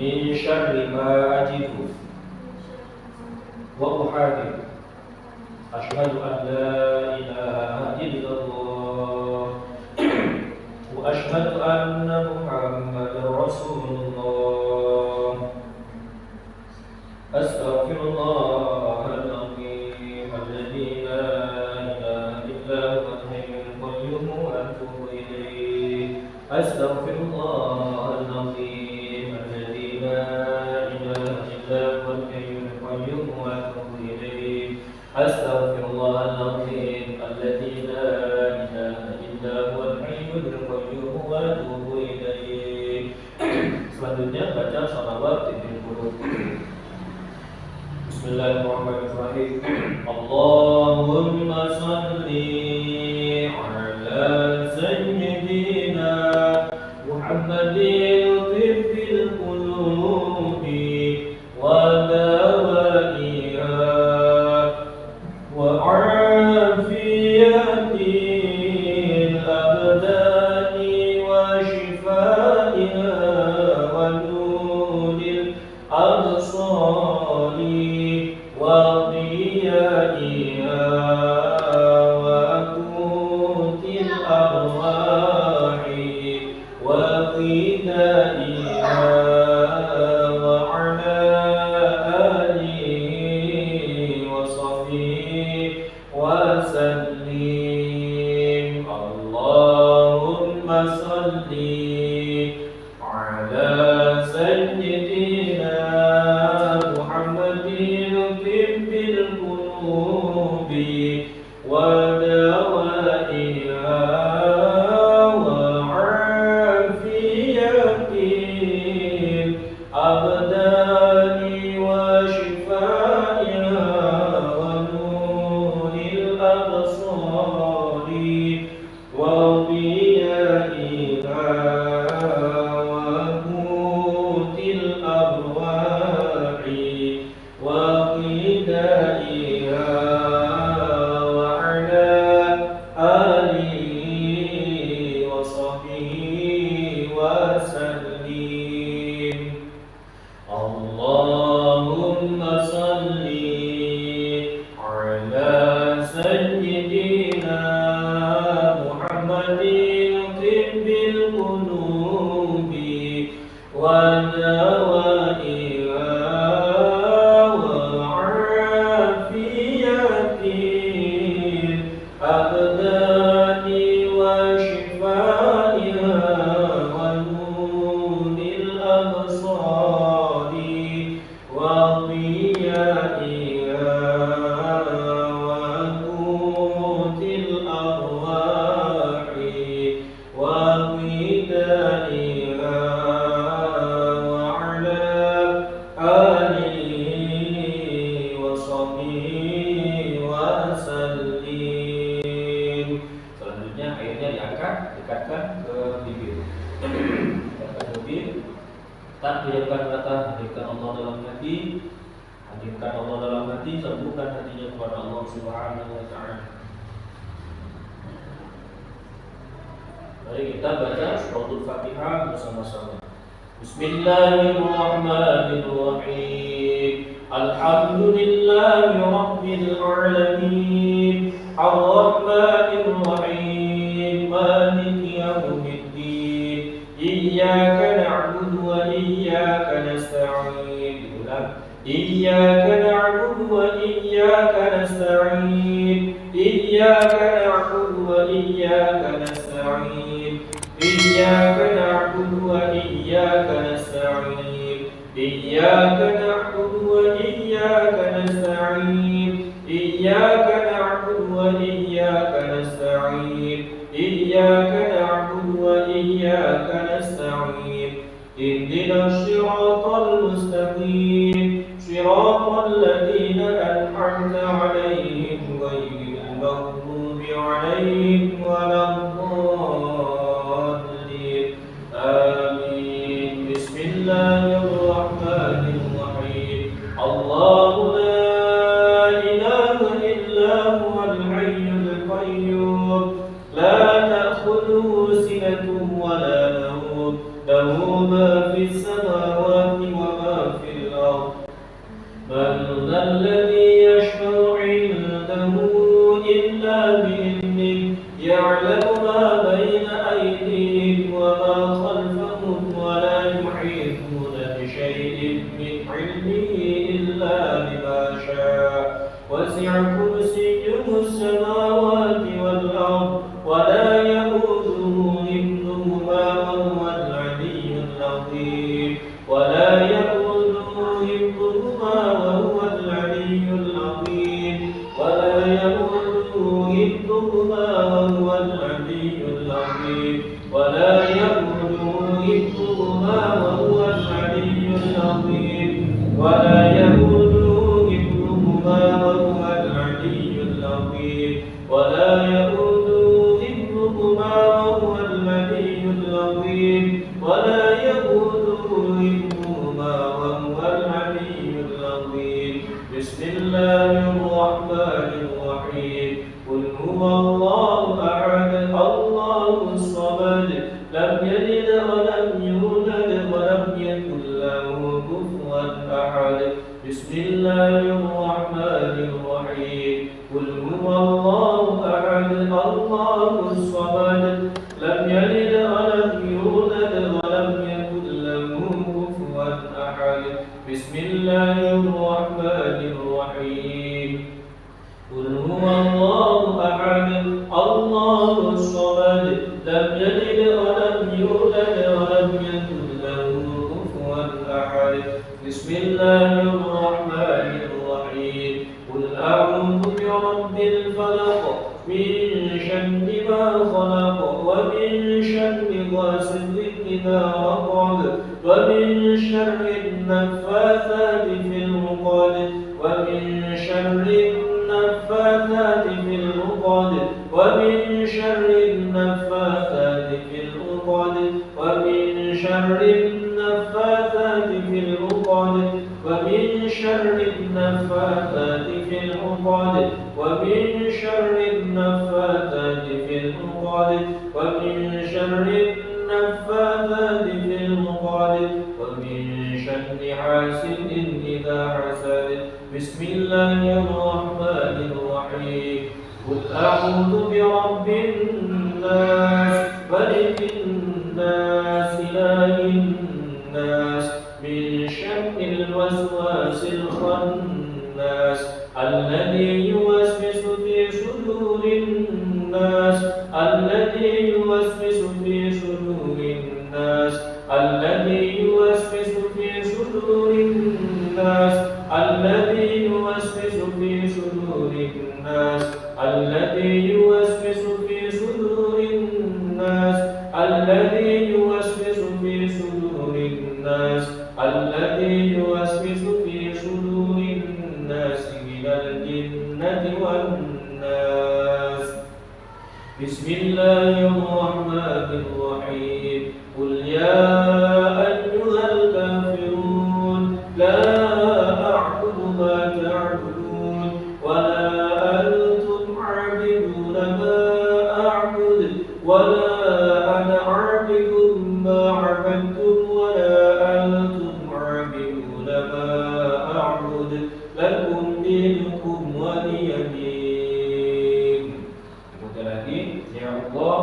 من شر ما أجد وأحاذر أشهد أن لا إله إلا الله وأشهد أن محمدا رسول الله أستغفر الله العظيم الذي لا إله إلا هو الحي القيوم وأتوب إليه أستغفر الله العظيم الذي لا إله إلا هو الحي القيوم وأتوب إليه أستغفر الله العظيم الذي لا إله إلا هو الحي القيوم وأتوب إليه. Selanjutnya baca shalawat titik huruf. Bismillahirrahmanirrahim. Allahumma salli ala sayyidina Muhammadin tibbil qulubi wa dawaiha wa afiyatil abdani wa shifaiha wa nuril absari wa ضيائها وقوت الأرواح وغذائها وعلى آله وصحبه وسلم. اللهم صل على سيدنا محمد طب القلوب ودوائها وعافية الأبدان وشفائها ونور الأبصار وضيائها وقوت الأرواح وغذائها وعلى آله وصحبه وسلم. اللهم صل على سيدنا محمد طب القلوب ودوائها وعافية الأبدان وشفائها ونور الأبصار وضيائها وقوت الأرواح وغذائها وعلى آله وصحبه وسلم. Selanjutnya airnya diangkat, dekatkan ke bibir. Dekatkan ke bibir. Tak diamkan kata hadirkan Allah dalam hati. Hadirkan Allah dalam hati, sambungkan hatinya kepada Allah Subhanahu wa Ta'ala. Mari kita baca suratul Fatihah bersama-sama. Bismillahirrahmanirrahim. Alhamdulillahi rabbil alamin. Ar-Rahmanir Rahim. Maliki yaumiddin. Iyyaka na'budu wa iyyaka nasta'in. Iyyaka na'budu wa iyyaka nasta'in. Iyyaka na'budu wa iyyaka nasta'in. Iyyaka na'budu wa iyyaka nasta'in. Iyyaka na'budu wa iyyaka nasta'in. Iyyaka na'budu wa iyyaka nasta'in. Iyyaka na'budu wa iyyaka nasta'in. Ihdinas siratal mustaqim. Siratal ladzina an'amta 'alaihim ghairil maghdubi 'alaihim waladdallin. Amin. Bismillahirrahmanirrahim. Allahu la ilaha illa huwal hayyul qayyum. La ta'khudhuhu sinatun wa la nawm. له ما في السماوات علمه إلا بما شاء وسع كرسيه السماوات والأرض ولا يئوده حفظهما وهو العلي العظيم ولا يئوده حفظهما وهو العلي العظيم ولا يئوده حفظهما وهو العلي العظيم ولا يئوده حفظهما وهو العلي العظيم ولا يئوده حفظهما وهو العلي العظيم ولا يئوده حفظهما وهو العلي العظيم ولا يئوده حفظهما وهو العلي العظيم بسم الله الرحمن الرحيم قل هو الله أحد الله الصمد لم يلد ولم يولد ولم يكن له كفوا أحد بسم الله الرحمن الرحيم قل هو الله أحد الله الصمد لم يلد ولم يولد ولم يكن له كفوا أحد بسم الله الرحمن الرحيم قل هو الله أحد الله الصمد لم يلد ولم يولد ولم يكن له كفوا أحد بسم الله الرحمن الرحيم قل أعوذ برب الفلق من شر ما خلق ومن شر غاسق إذا وقب ومن شر النفاثات في العقد ومن شر النفاثات في العقد ومن شر النفاثات في العقد ومن شر النفاثات في العقد ومن شر النفاثات في العقد ومن شر النفاثات في العقد ومن شر النفاثات في العقد ومن شر حاسد إذا حسد بسم الله الرحمن الرحيم قل أعوذ برب الناس ملك الناس إله الناس من شر الوسواس الخناس الذي يوسوس في صدور الناس الذي يوسوس في صدور الناس الذي يوسوس في صدور الناس الذي يوسوس في صدور الناس الذي يوسوس في صدور الناس الذي يوسوس في صدور الناس الذي يوسوس في صدور الناس من الجنة والناس بسم الله الرحمن الرحيم قل يا أيها الكافرون لا أعبد ما تعبدون ولا أنتم عابدون ما أعبد ولا أنا عابد ما عبدتم ولا أنتم عابدون ما أعبد لكم دينكم ولي دين. Kemudian lagi, ya Allah,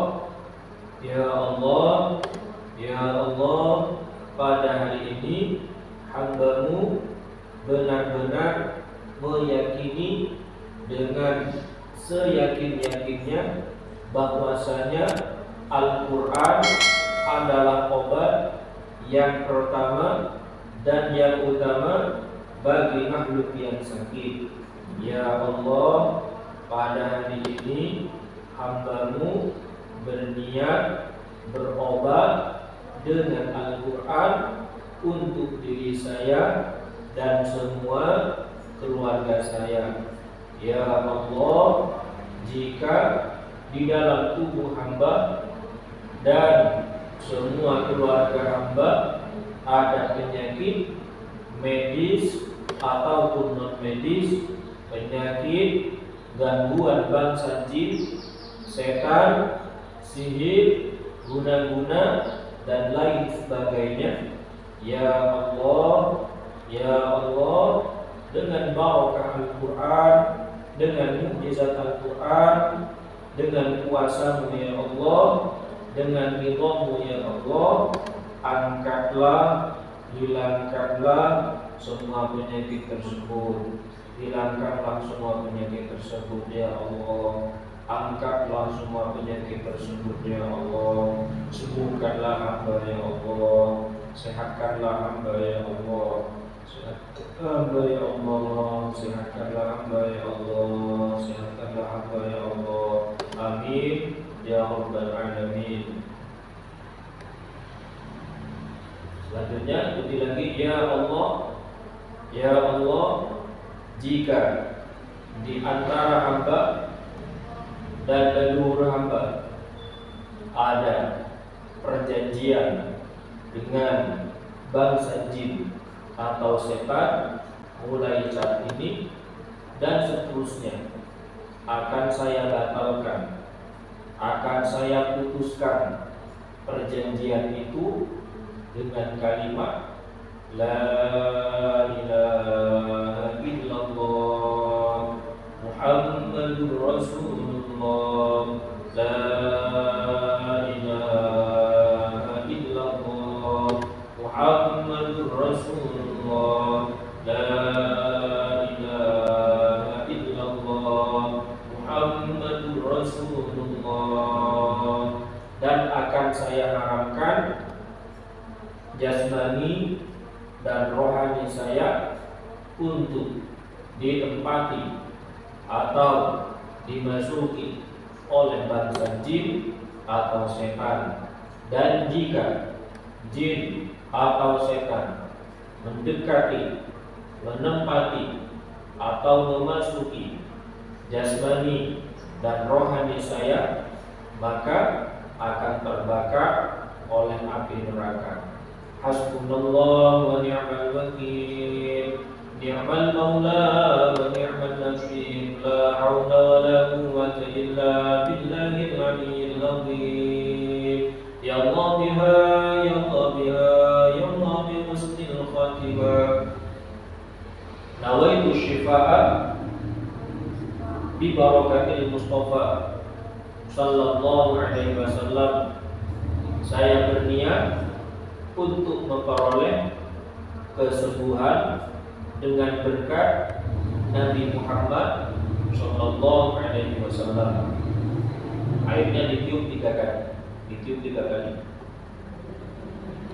ya Allah, ya Allah, pada hari ini hamba-Mu benar-benar meyakini dengan seyakin-yakinnya bahwasanya Al-Quran adalah obat yang pertama dan yang utama bagi makhluk yang sakit. Ya Allah, pada hari ini hamba-Mu berniat berobat dengan Al-Quran untuk diri saya dan semua keluarga saya. Ya Allah, jika di dalam tubuh hamba dan semua keluarga hamba ada penyakit medis ataupun non medis, penyakit, gangguan bangsa jin, setan, sihir, guna-guna dan lain sebagainya, ya Allah, ya Allah, dengan barakah Al-Quran, dengan mukjizat Al-Quran, dengan kuasa-Mu ya Allah, dengan ridha-Mu ya Allah, angkatlah hilangkanlah semua penyakit tersebut. Hilangkanlah semua penyakit tersebut ya Allah. Angkatlah semua penyakit tersebut ya Allah. Sembuhkanlah hamba ya Allah. Sehatkanlah hamba ya Allah. Sehatkanlah hamba ya Allah. Sehatkanlah hamba ya Allah. Sehatkanlah hamba ya Allah. Amin ya rabbal alamin. Selanjutnya ikuti lagi, ya Allah, ya Allah, jika di antara hamba dan leluhur hamba ada perjanjian dengan bangsa jin atau setan, mulai saat ini dan seterusnya akan saya batalkan, akan saya putuskan perjanjian itu dengan kalimat La ilaha illallah Muhammadur Rasulullah. La ilaha illallah Muhammadur Rasulullah. La ilaha illallah Muhammadur Rasulullah. Dan akan saya haramkan jasmani dan rohani saya untuk ditempati atau dimasuki oleh bangsa jin atau setan. Dan jika jin atau setan mendekati, menempati atau memasuki jasmani dan rohani saya, maka akan terbakar oleh api neraka. Hasbunallah wa ni'mal wakil, ni'mal maula wa ni'mal nasir, la haula wa la quwwata illa billahil aliyyil azim. Ya Allah biha, ya Allah biha, ya Allah bi husnil khatimah. Nawaitu syifa'a bi barakatil Mustafa sallallahu alaihi wasallam. Saya berniat untuk memperoleh kesembuhan dengan berkat Nabi Muhammad sallallahu alaihi wasallam. Airnya ditiup 3 kali. Ditiup 3 kali.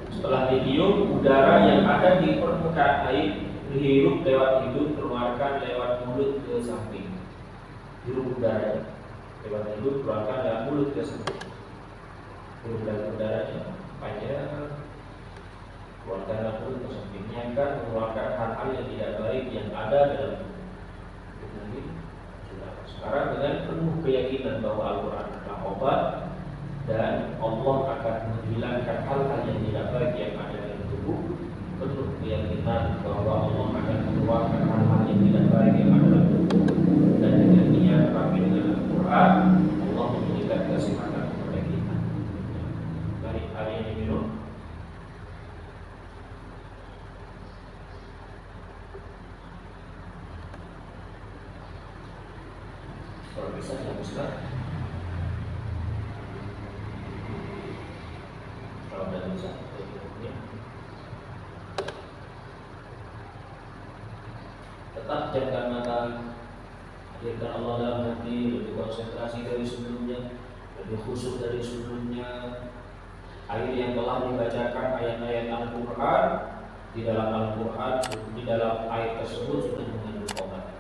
Setelah ditiup, udara yang ada di permukaan air dihirup lewat hidung, keluarkan lewat mulut ke samping. Hirup udara lewat hidung, keluarkan lewat mulut ke samping. Hirup udaranya panjang, keluarkan mulut ke sampingnya, kan mengeluarkan hal-hal yang tidak baik yang ada dalam tubuh. Sekarang dengan penuh keyakinan bahwa Al-Quran adalah obat dan Allah akan menghilangkan hal-hal yang tidak baik yang ada dalam tubuh, penuh keyakinan bahwa Allah akan mengeluarkan hal-hal yang tidak baik yang ada dalam tubuh, dan dengan niat kami dengan Al-Quran Allah memberikan kesehatan kepada kita. Mari hari ini minum. Kalau bisa hapuskan. Kalau tidak bisa, ya. Tetap jamkan mata, hadirkan Allah dalam hati, lebih konsentrasi dari sebelumnya, lebih khusyuk dari sebelumnya. Air yang telah dibacakan ayat-ayat Al-Quran di dalam Al-Quran, di dalam air tersebut sudah mengandung obat.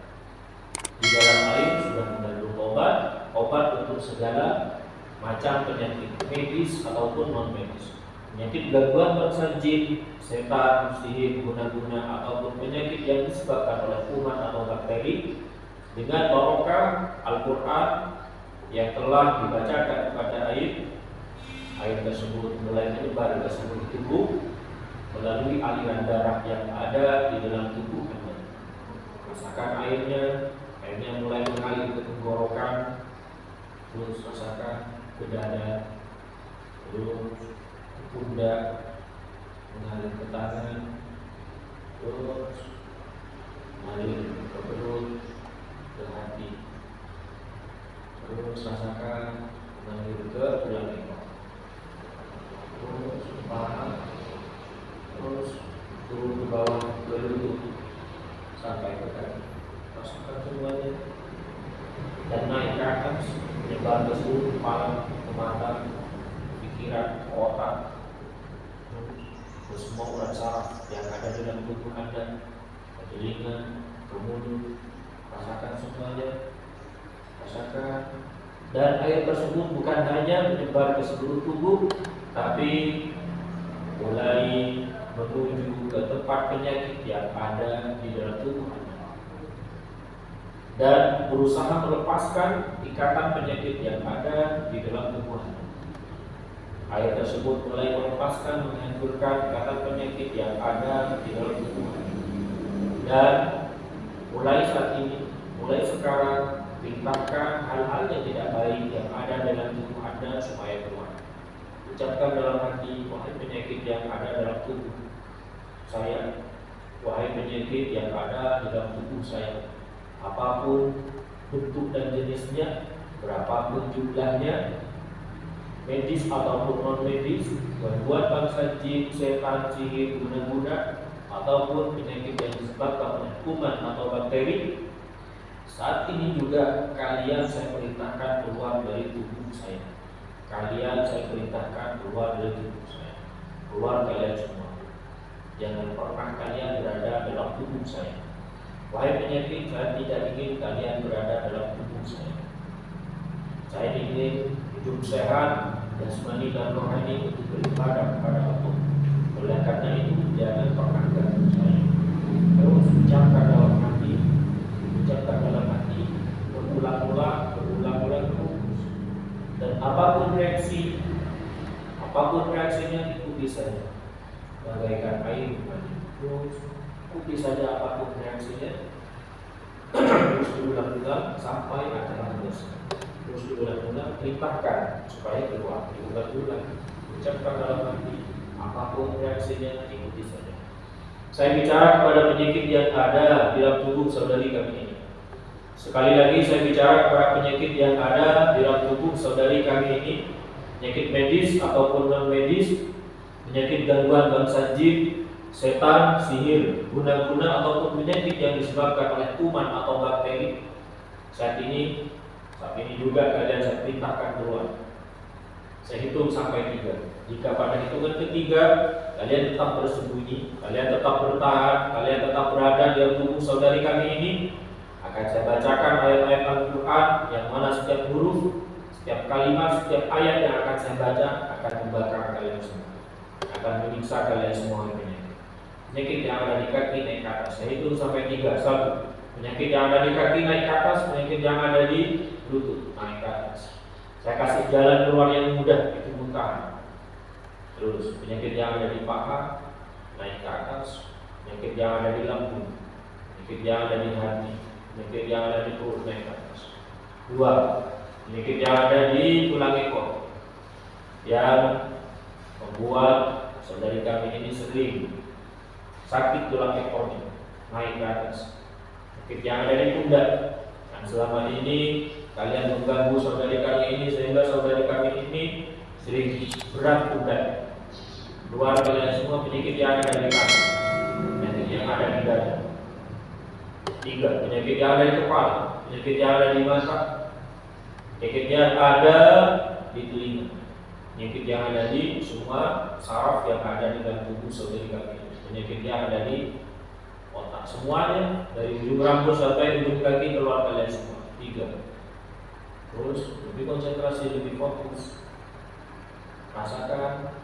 Di dalam air sudah mengandung obat untuk segala macam penyakit medis ataupun non medis. Penyakit gangguan bangsa jin, setan, sihir, guna-guna ataupun penyakit yang disebabkan oleh kuman atau bakteri, dengan barokah Al-Quran yang telah dibacakan kepada air tersebut mulai menyebar ke seluruh tubuh melalui aliran darah yang ada di dalam tubuh Anda. Rasakan airnya mulai mengalir ke tenggorokan, terus rasakan ke dada, terus ke pundak, mengalir ke tangan, terus mengalir ke perut, ke hati, terus rasakan mengalir ke tulang ekor, terus ke paha, terus turun ke bawah ke lutut sampai ke kaki. Rasakan semuanya dan naik ke atas, menyebar ke seluruh kepala, ke mata, pikiran, ke otak, ke semua urat saraf yang ada dalam tubuh Anda, ke telinga, ke mulut. Rasakan semuanya, rasakan. Dan air tersebut bukan hanya menyebar ke seluruh tubuh, tapi mulai menuju ke tempat penyakit yang ada di dalam tubuh Anda dan berusaha melepaskan ikatan penyakit yang ada di dalam tubuh Anda. Air tersebut mulai melepaskan, menghancurkan ikatan penyakit yang ada di dalam tubuh Anda. Dan mulai saat ini, mulai sekarang, tingkatkan hal-hal yang tidak baik yang ada dalam tubuh Anda supaya keluar. Ucapkan dalam hati, wahai penyakit yang ada dalam tubuh saya, wahai penyakit yang ada di dalam tubuh saya, apapun bentuk dan jenisnya, berapapun jumlahnya, medis ataupun non medis, membuat bangsa jin, setan, sihir, guna-guna, ataupun penyakit yang disebabkan oleh kuman atau bakteri, saat ini juga kalian saya perintahkan keluar dari tubuh saya. Kalian saya perintahkan keluar dari tubuh saya. Keluar kalian semua. Jangan pernah kalian berada dalam tubuh saya. Wahai penyakit, saya tidak ingin kalian berada dalam tubuh saya. Saya ingin hidup sehat, jasmani dan rohani untuk beribadah kepada Allah. Oleh karena itu, jangan pernah ganggu saya. Terus ucapkan dalam hati, berulang-ulang terus. Dan apapun reaksinya ikuti saja, bagaikan air mani. Terus ikuti saja apapun reaksinya. Terus diulang-ulang sampai akan selesai. Terus diulang-ulang, perintahkan supaya keluar. Diulang-ulang, ucapkan dalam hati, apapun reaksinya ikuti saja. Saya bicara kepada penyakit yang ada di dalam tubuh saudari kami ini. Sekali lagi saya bicara kepada penyakit yang ada di dalam tubuh saudari kami ini, penyakit medis ataupun non medis, penyakit gangguan bangsa jin, setan, sihir, guna-guna ataupun penyakit yang disebabkan oleh kuman atau bakteri. Saat ini juga kalian saya perintahkan keluar. Saya hitung sampai 3. Jika pada hitungan ketiga kalian tetap bersembunyi, kalian tetap bertahan, kalian tetap berada di dalam tubuh saudari kami ini, akan saya bacakan ayat-ayat Al-Quran yang mana setiap huruf, setiap kalimat, setiap ayat yang akan saya baca akan membakar kalian semua, akan menyiksa kalian semua. Penyakit yang ada di kaki naik ke atas. Saya hitung sampai 3. 1. Penyakit yang ada di kaki naik ke atas. Penyakit yang ada di lutut naik ke atas. Saya kasih jalan keluar yang mudah, itu muntahan. Terus penyakit yang ada di paha naik ke atas. Penyakit yang ada di lambung, penyakit yang ada di hati, penyakit yang ada di perut naik ke atas. 2. Penyakit yang ada di tulang ekor yang membuat saudari kami ini sering sakit tulang ekornya naik ke atas. Penyakit yang ada di pundak yang selama ini kalian mengganggu saudari kami ini sehingga saudari kami ini sering berat pundak. Keluar kalian semua penyakit yang ada di kaki, penyakit yang ada di dada. 3. Penyakit yang ada di kepala, penyakit yang ada di mata, penyakit yang ada di telinga, penyakit yang ada di semua saraf yang ada di dalam tubuh saudari kami, penyakit yang ada di otak. Semuanya dari ujung rambut sampai ujung kaki keluar kalian semua. 3. Terus lebih konsentrasi, lebih fokus. Rasakan.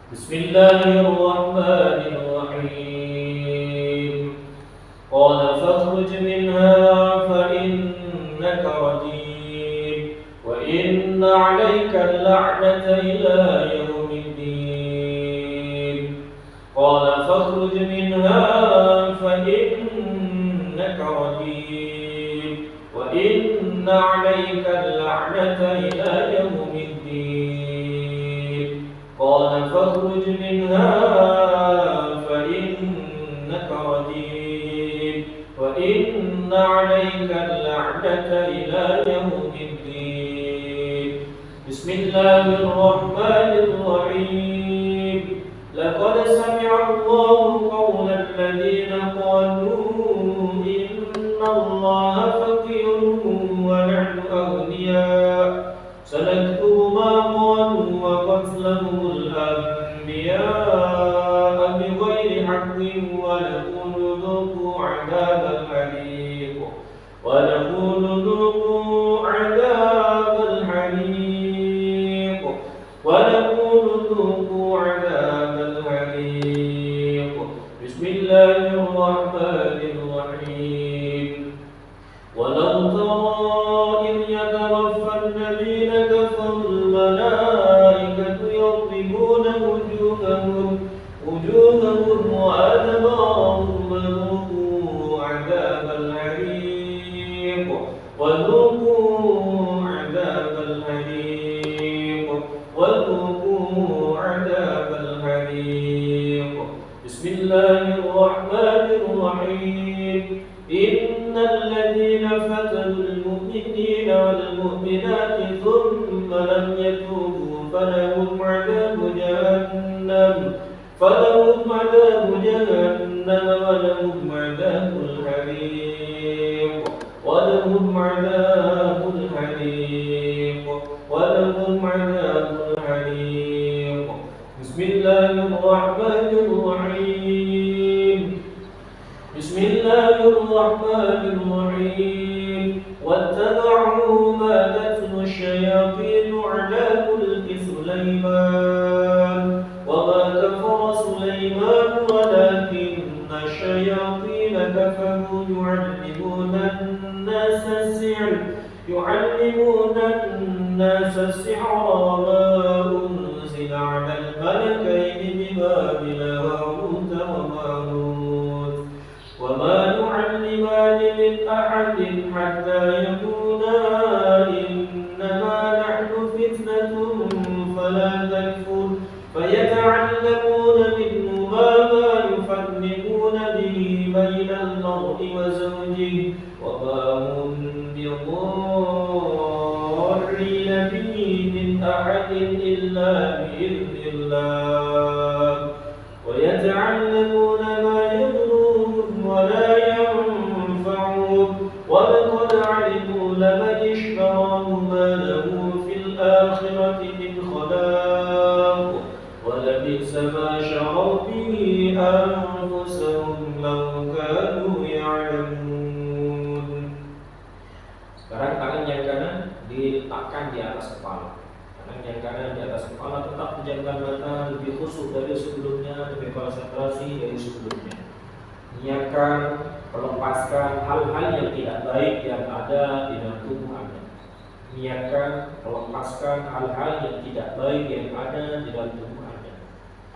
Bismillahirrahmanirrahim. Qala fakhruj minha fa innaka rajim wa inna 'alaika al-la'nata ila yaumiddin. Qala fakhruj minha fa innaka rajim wa inna 'alaika al-la'nata ila yaumiddin. Qala fakhruj minha fa innaka rajim wa inna 'alaika al-la'nata ila yaumiddin. Bismillahirrahmanirrahim. Laqad sami'a Allahu الذين قالوا إن الله فقير ونحن أغنياء سنكتب ما قالوا وقتلهم الأنبياء بغير حق ونقول ذوقوا عذاب الحريق ونقول ذوقوا عذاب الحريق ونقول ذوقوا عذاب الحريق. بسم الله الرحمن الرحيم. ولو ترى إذ يتوفى الذين كفروا الملائكة يضربون وجوههم وأدبارهم وذوقوا عذاب الحريق وذوقوا عذاب الحريق وذوقوا عذاب الحريق. بسم الله الرحمن الرحيم. إن الذين فتنوا المؤمنين والمؤمنات ثم لم يتوبوا فلهم عذاب جهنم ولهم عذاب الحريق ولهم عذاب الحريق. بسم الله الرحمن الرحيم. بسم الله الرحمن الرحيم. واتبعوا ما تتلو الشياطين على ملك سليمان وما كفر سليمان ولكن الشياطين كفروا يعلمون الناس السحر وما أنزل على الملكين ببابل هاروت وماروت وما يعلمان من أحد حتى يقولا إنما نحن فتنة فلا تكفر فيتعلمون منهما ما يفرقون به بين المرء وزوجه وما هم بضارين به من أحد إلا بإذن الله ويتعلمون ما يضرهم ولا ينفعهم ولقد علموا لمن اشتراه ما له في الآخرة من خلاق ولبئس ما شروا به أنفسهم لو كانوا يعلمون. Sekarang tangan yang kanan diletakkan di atas kepala. Tangan yang kanan di atas kepala, tetap menjadikan mata lebih khusyuk dari sebelumnya, lebih konsentrasi dari sebelumnya. Niatkan melepaskan hal-hal yang tidak baik yang ada di dalam tubuh Anda. Niatkan melepaskan hal-hal yang tidak baik yang ada di dalam tubuh Anda.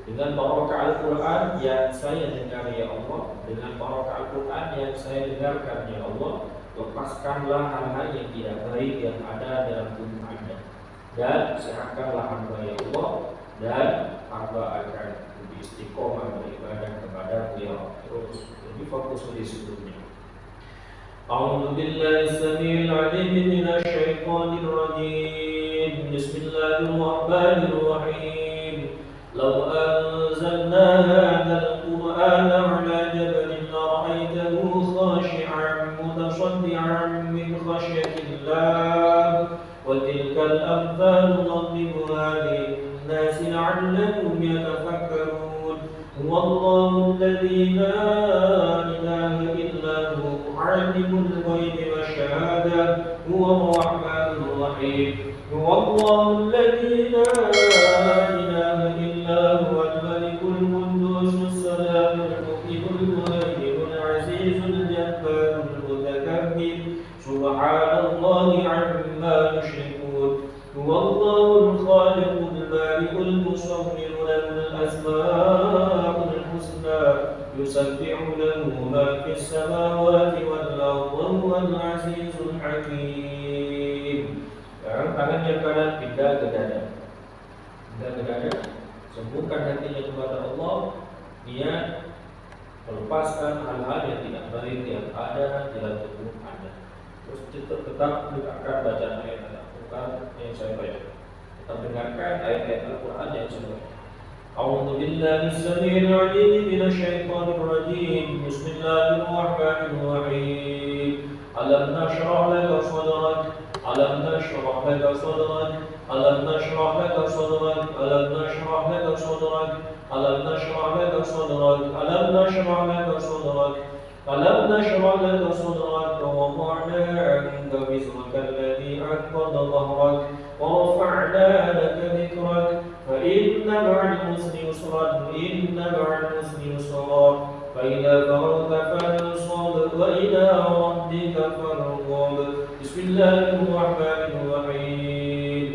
Dengan barokah Al-Quran yang saya dengar ya Allah, dengan barokah Al-Quran yang saya dengarkan ya Allah, lepaskanlah hal-hal yang tidak baik yang ada dalam tubuh Anda dan sehatkanlah hamba ya Allah, dan hamba akan lebih istiqomah beribadah kepada Beliau terus lebih fokus dari sebelumnya. A'udzu billahi samil 'alim minasy syaithanir rajim. Bismillahirrahmanirrahim. Law anzalna hadzal qur'ana 'ala jabalin lara'aytahu khashi'an mutasaddi'an min khashyatillah wa tilkal amthalu nadribuha lin-nasi la'allahum yatafakkarun. Huwallahu alladzi la ilaha illa huwa alimul ghaibi wasyahada huwa ar-rahmanur rahim. Huwallahu alladzi la ilaha illa huwa al-malikul quddus as-salamul mu'minul muhaiminul azizul jabbarul mutakabbir subhanallahi 'amma yushrikun. Huwallahu al-khaliqul bari'ul musawwir lahul asma'ul husna yusabbihu lahu ma fis samawati wal ardi wal azizul hakim. Sekarang tangan yang kanan pindah ke dada. Pindah ke dada. Sembunyikan hatinya kepada Allah. Niat melepaskan hal-hal yang tidak baik yang ada di dalam tubuh Anda. Terus tetap dengarkan bacaan ayat Al-Quran yang saya baca. Tetap dengarkan ayat-ayat Al-Quran yang saya baca. أعوذ بالله السميع العليم من الشيطان الرجيم. بسم الله الرحمن الرحيم. ألم نشرح لك صدرك ألم نشرح لك صدرك ألم نشرح لك صدرك ألم نشرح لك صدرك ألم نشرح لك صدرك ألم نشرح لك صدرك ألم نشرح لك صدرك ووضعنا عنك وزرك الذي أنقض ظهرك ورفعنا لك ذكرك فإن مع العسر يسرا إن مع العسر يسرا فإذا فرغت فانصب وإلى ربك فارغب. بسم الله الرحمن الرحيم.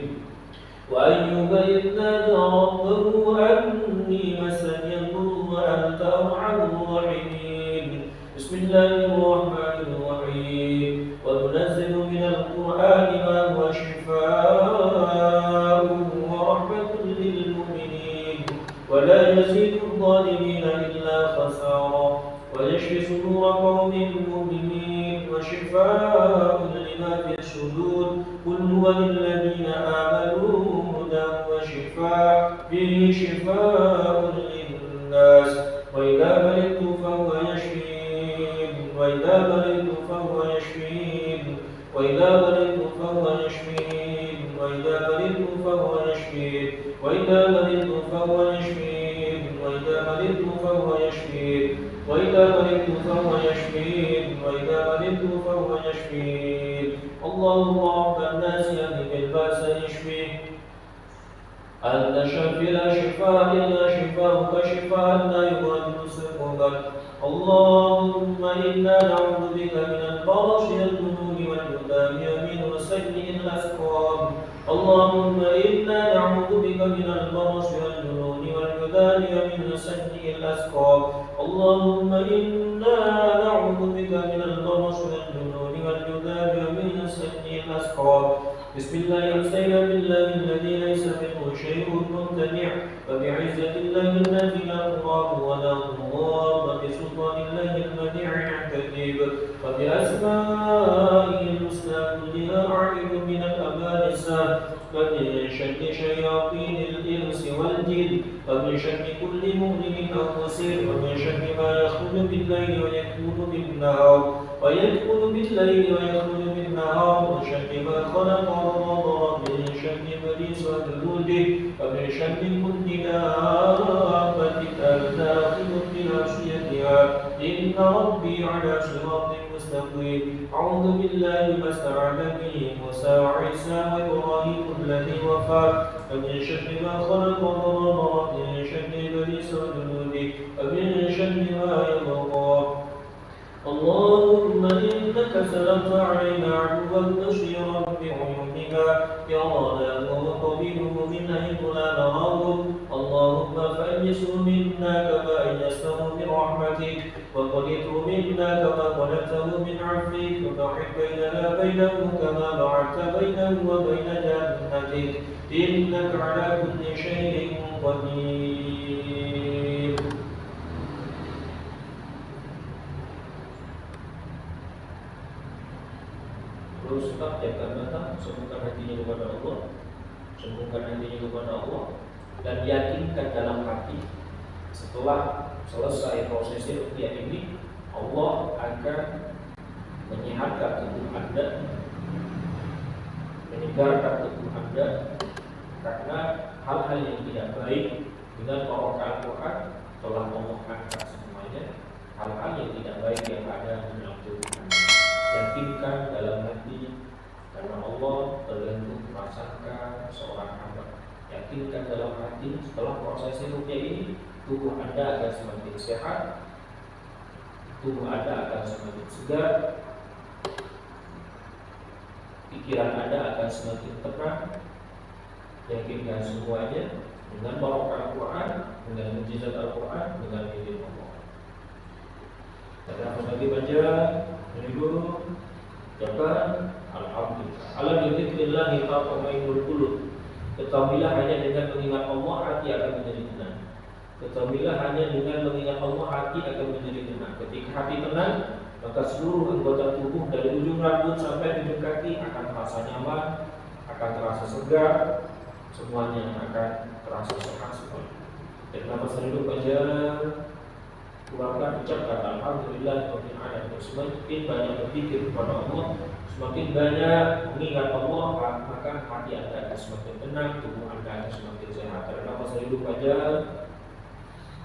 وأيوب إذ نادى ربه أني مسني الضر وأنت أرحم الراحمين. بسم الله الرحمن الرحيم. وننزل من القرآن ما هو شفاء ورحمة للمؤمنين ولا يزيد الظالمين إلا خسارا ويشفي صدور قوم مؤمنين وشفاء لما في الصدور قل هو للذين آمنوا هدى وشفاء به شفاء للناس وإذا مرضت فهو يشفين وإذا مرضت فهو يشفين وإذا مرضت فهو يشفين وإذا مرضت فهو يشفين وإذا مرضت فهو يشفين وإذا مرضت فهو يشفين وإذا مرضت فهو يشفين وإذا مرضت فهو يشفين. اللهم رب الناس أذهب البأس اشفيه أنت الشافي لا شفاء إلا شفاؤك شفاء لا يغادر سقما. اللهم إنا نعوذ بك من البرص والجنون والجذام ومن سيء الأسقام. اللهم إنا نعوذ بك من البرص والجنون والجذام ومن سيء الأسقام. اللهم إنا نعوذ بك من البرص والجنون والجذام ومن سيء الأسقام. بسم الله أمسينا بالله الذي ليس منه شيء ممتنع وبعزة الله الذي لا تراب ولا تضار وبسلطان الله المنيع نعتذب وبأسمائه الحسنى كلها أعيذ من الأبالسة ومن شر شياطين الإنس والجن ومن شر كل مؤمن أو مسير ومن شر ما يخرج بالليل ويكون بالنهار بالنهار ومن شر ما خلق ومن شر إبليس وجنوده ومن شر كل دابة آخذ بناصيتها إن ربي على صراط مستقيم. أعوذ بالله ما استعان به موسى وعيسى وإبراهيم الذي وفى ومن شر ما خلق ومن شر إبليس وجنوده ومن شر ما يبغى. اللهم إنك سلمت علينا عدوا بشيرا بعيوننا يرانا وهو قبيله من حيث لا نراه. اللهم فأيسه منا كما أيسته من رحمتك وقلته منا كما قلته من عفوك وبعد بيننا بينه كما بعدت بينه وبين جنتك إنك على كل شيء قدير. Terus tetap jaga mata, sembungkan hatinya kepada Allah, sembungkan hatinya kepada Allah, dan yakinkan dalam hati setelah selesai prosesi ruqyah ini Allah akan menyehatkan tubuh Anda, menyegarkan tubuh Anda, karena hal-hal yang tidak baik dengan barokah Al-Quran telah Allah angkat semuanya. Hal-hal yang tidak baik yang ada dalam tubuh Anda yakinkan dalam hati, karena Allah tergantung prasangka seorang hamba. Yakinkan dalam hati setelah prosesi ruqyah ini tubuh Anda akan semakin sehat, tubuh Anda akan semakin segar, pikiran Anda akan semakin tenang. Yakinkan semuanya dengan barokah Al-Quran, dengan mujizat Al-Quran, dengan izin Allah. Dan apa lagi baca menurut jawaban alhamdulillah. Ala dzikrillah tatma'innul qulub. Ketahuilah hanya dengan mengingat Allah hati akan menjadi tenang. Ketahuilah hanya dengan mengingat Allah hati akan menjadi tenang. Ketika hati tenang, maka seluruh anggota tubuh dari ujung rambut sampai ujung kaki akan terasa nyaman, akan terasa segar, semuanya akan terasa sehat semuanya. nafas hidup aja, keluarkan, ucapkan alhamdulillah rabbil alamin. Semakin banyak berpikir kepada Allah, semakin banyak mengingat Allah, maka hati Anda akan semakin tenang, tubuh Anda akan semakin sehat. Nafas hidup aja,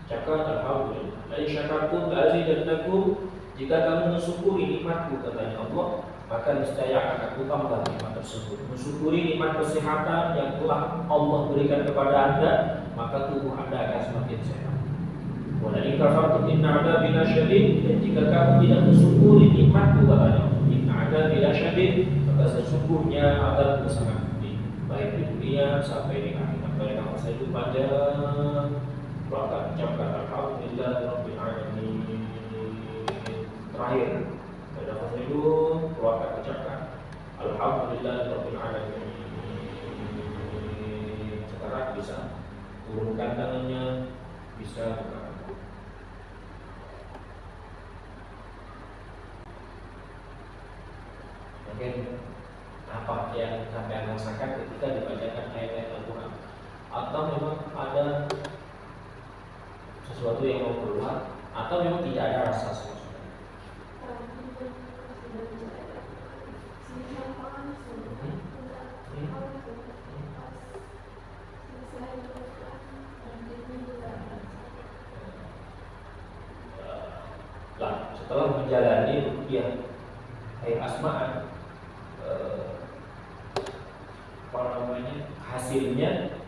ucapkan alhamdulillah. La in syakartum la azidannakum. Jika kamu mensyukuri nikmatku, katanya Allah, maka niscaya akan aku tambah nikmat tersebut. Mensyukuri nikmat kesehatan yang telah Allah berikan kepada Anda, maka tubuh Anda akan semakin sehat. Wa la in kafartum inna 'adzabi lasyadid. Dan jika kamu tidak mensyukuri nikmatku, katanya Allah, inna 'adzabi lasyadid, maka sesungguhnya azabku sangat pedih, baik di dunia sampai di akhirat. Baik kamu saya hidup panjang, bahkan ucapkan alhamdulillah rabbil alamin. Terakhir, pada fase itu keluarkan, ucapkan alhamdulillah rabbil alamin. Sekarang bisa turunkan tangannya, bisa buka. Mungkin apa yang sampai rasakan ketika dibacakan ayat-ayat Al-Quran, atau memang ada sesuatu yang mau keluar, atau memang tidak ada rasa sama sekali. Setelah menjalani ruqyah air asma'an, hasilnya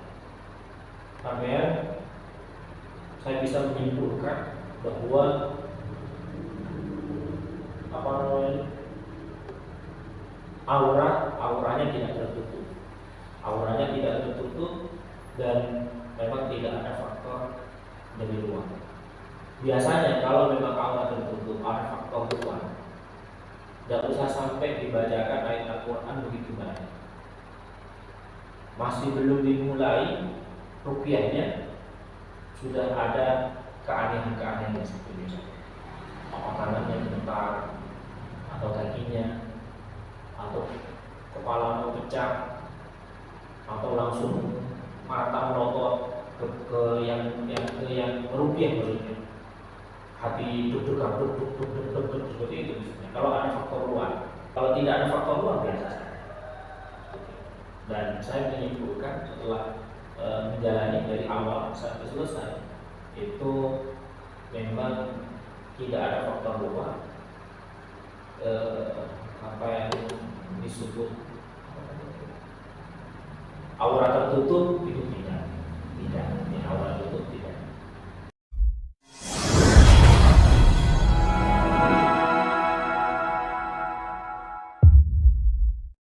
sampai saya bisa menyimpulkan bahwa auranya tidak tertutup, dan memang tidak ada faktor dari luar. Biasanya kalau memang aura tertutup, ada faktor luar, tidak usah sampai dibacakan ayat Al-Quran begitu banyak. Masih belum dimulai ruqyahnya, sudah ada keanehan-keanehan seperti itu. Tangannya gemetar, atau kakinya, atau kepala mau pecah, atau langsung mata melotot ke yang ruqyah maksudnya. Hati duk seperti itu misalnya. Kalau ada faktor luar, kalau tidak ada faktor luar biasa. Dan saya menyimpulkan setelah menjalani dari awal sampai selesai, itu memang tidak ada faktor luar. Apa yang disebut aura tertutup